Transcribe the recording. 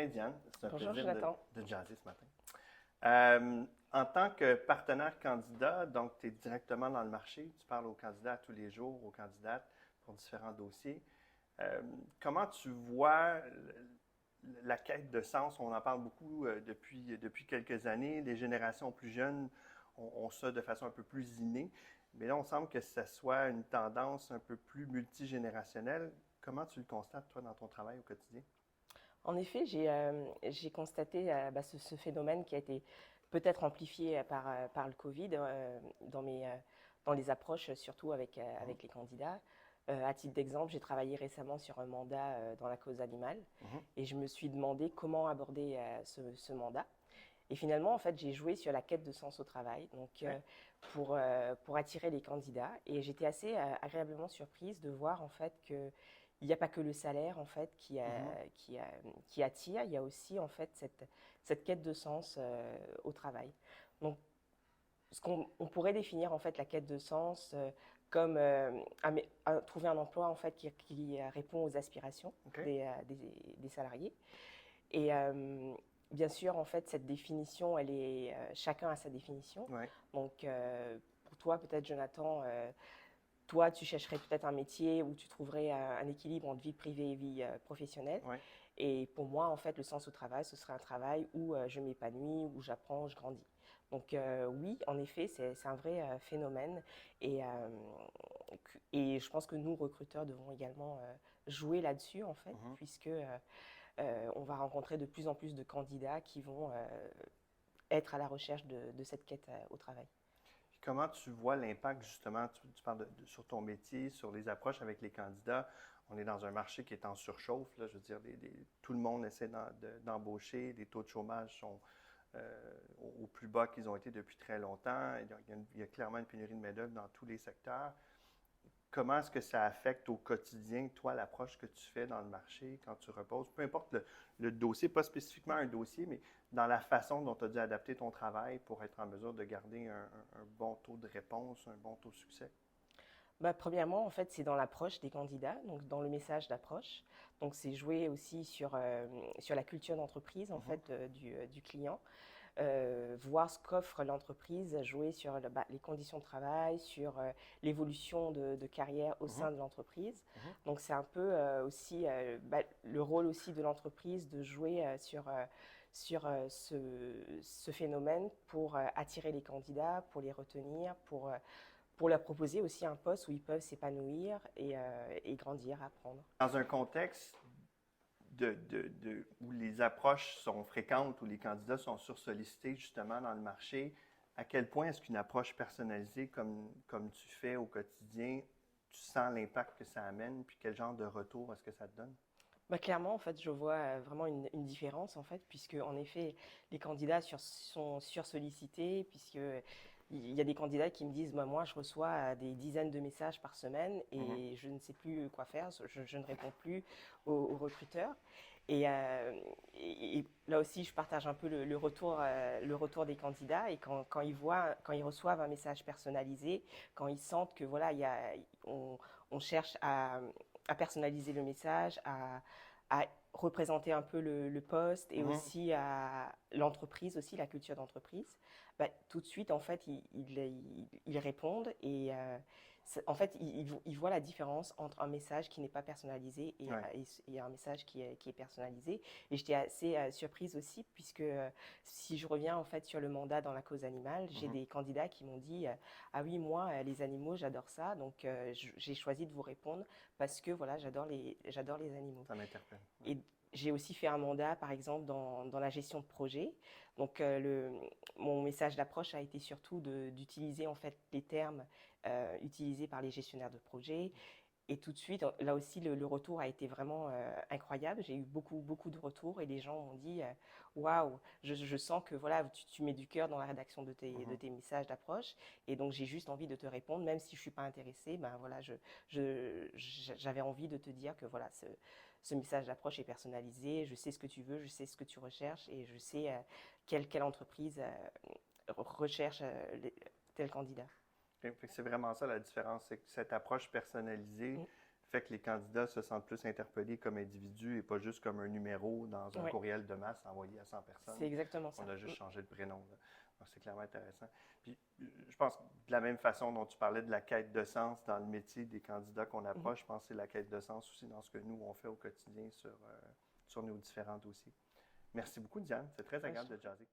Diane. C'est un Bonjour plaisir Jonathan. de jaser ce matin. En tant que partenaire candidat, donc tu es directement dans le marché, tu parles aux candidats tous les jours, aux candidates pour différents dossiers. Comment tu vois la quête de sens? On en parle beaucoup depuis quelques années. Les générations plus jeunes ont ça de façon un peu plus innée. Mais là, on semble que ça soit une tendance un peu plus multigénérationnelle. Comment tu le constates, toi, dans ton travail au quotidien? En effet, j'ai constaté ce phénomène qui a été peut-être amplifié par le Covid dans les approches, surtout Mhm, avec les candidats. À titre d'exemple, j'ai travaillé récemment sur un mandat dans la cause animale mhm, et je me suis demandé comment aborder ce mandat. Et finalement, en fait, j'ai joué sur la quête de sens au travail, donc OK. pour attirer les candidats. Et j'étais assez agréablement surprise de voir en fait que il n'y a pas que le salaire en fait Mhm, qui attire, il y a aussi en fait cette quête de sens au travail. Donc, ce qu'on on pourrait définir en fait la quête de sens comme trouver un emploi en fait qui répond aux aspirations OK. des salariés. Et bien sûr, en fait, cette définition, chacun a sa définition. Ouais. Donc, pour toi, peut-être, Jonathan, toi, tu chercherais peut-être un métier où tu trouverais un équilibre entre vie privée et vie professionnelle. Ouais. Et pour moi, en fait, le sens au travail, ce serait un travail où je m'épanouis, où j'apprends, je grandis. Donc oui, en effet, c'est un vrai phénomène. Et, euh, et je pense que nous, recruteurs, devons également jouer là-dessus, en fait, Mhm. puisque on va rencontrer de plus en plus de candidats qui vont être à la recherche de cette quête au travail. Puis comment tu vois l'impact, justement, tu parles sur ton métier, sur les approches avec les candidats. On est dans un marché qui est en surchauffe, là, je veux dire, tout le monde essaie d'embaucher, les taux de chômage sont au plus bas qu'ils ont été depuis très longtemps. Il y a clairement une pénurie de main-d'œuvre dans tous les secteurs. Comment est-ce que ça affecte au quotidien, toi, l'approche que tu fais dans le marché quand tu reposes, peu importe le dossier, pas spécifiquement un dossier, mais dans la façon dont tu as dû adapter ton travail pour être en mesure de garder un bon taux de réponse, un bon taux de succès? Premièrement, en fait, c'est dans l'approche des candidats, donc dans le message d'approche. Donc, c'est jouer aussi sur la culture d'entreprise, en Mhm, fait, du client. Voir ce qu'offre l'entreprise, jouer sur les conditions de travail, sur l'évolution de carrière au mhm, sein de l'entreprise. mhm. Donc c'est un peu aussi le rôle aussi de l'entreprise de jouer sur ce phénomène pour attirer les candidats, pour les retenir, pour leur proposer aussi un poste où ils peuvent s'épanouir et grandir, apprendre. Dans un contexte où les approches sont fréquentes, où les candidats sont sursollicités justement dans le marché, à quel point est-ce qu'une approche personnalisée comme tu fais au quotidien, tu sens l'impact que ça amène, puis quel genre de retour est-ce que ça te donne? Clairement, en fait, je vois vraiment une différence, en fait, puisque, en effet, les candidats sont sursollicités, puisque il y a des candidats qui me disent, moi, je reçois des dizaines de messages par semaine Mhm. et je ne sais plus quoi faire, je ne réponds plus aux recruteurs. Et là aussi, je partage un peu le retour des candidats. Et quand ils reçoivent un message personnalisé, quand ils sentent que voilà, on cherche à personnaliser le message, à représenter un peu le poste et Mhm. aussi à l'entreprise, aussi la culture d'entreprise, tout de suite, en fait, ils répondent et en fait, ils voient la différence entre un message qui n'est pas personnalisé Ouais. et un message qui est personnalisé. Et j'étais assez surprise aussi, puisque si je reviens en fait sur le mandat dans la cause animale, j'ai Mhm. des candidats qui m'ont dit ah oui, moi, les animaux, j'adore ça, donc j'ai choisi de vous répondre parce que voilà, j'adore les animaux. Ça m'interpelle. Ouais. Et j'ai aussi fait un mandat, par exemple, dans la gestion de projet. Donc, mon message d'approche a été surtout d'utiliser en fait les termes utilisés par les gestionnaires de projet. Et tout de suite, là aussi, le retour a été vraiment incroyable. J'ai eu beaucoup de retours et les gens m'ont dit waouh, je sens que voilà, tu mets du cœur dans la rédaction de Mhm. tes messages d'approche. Et donc, j'ai juste envie de te répondre, même si je ne suis pas intéressée. Ben voilà, j'avais envie de te dire que voilà, ce message d'approche est personnalisé. Je sais ce que tu veux, je sais ce que tu recherches et je sais quelle entreprise recherche tel candidat. Fait que c'est vraiment ça la différence, c'est que cette approche personnalisée fait que les candidats se sentent plus interpellés comme individus et pas juste comme un numéro dans un courriel de masse envoyé à 100 personnes. C'est exactement ça. On a juste changé le prénom. C'est clairement intéressant. Puis, je pense que de la même façon dont tu parlais de la quête de sens dans le métier des candidats qu'on approche, je pense que c'est la quête de sens aussi dans ce que nous, on fait au quotidien sur nos différents dossiers. Merci beaucoup, Diane. C'est très agréable de jaser.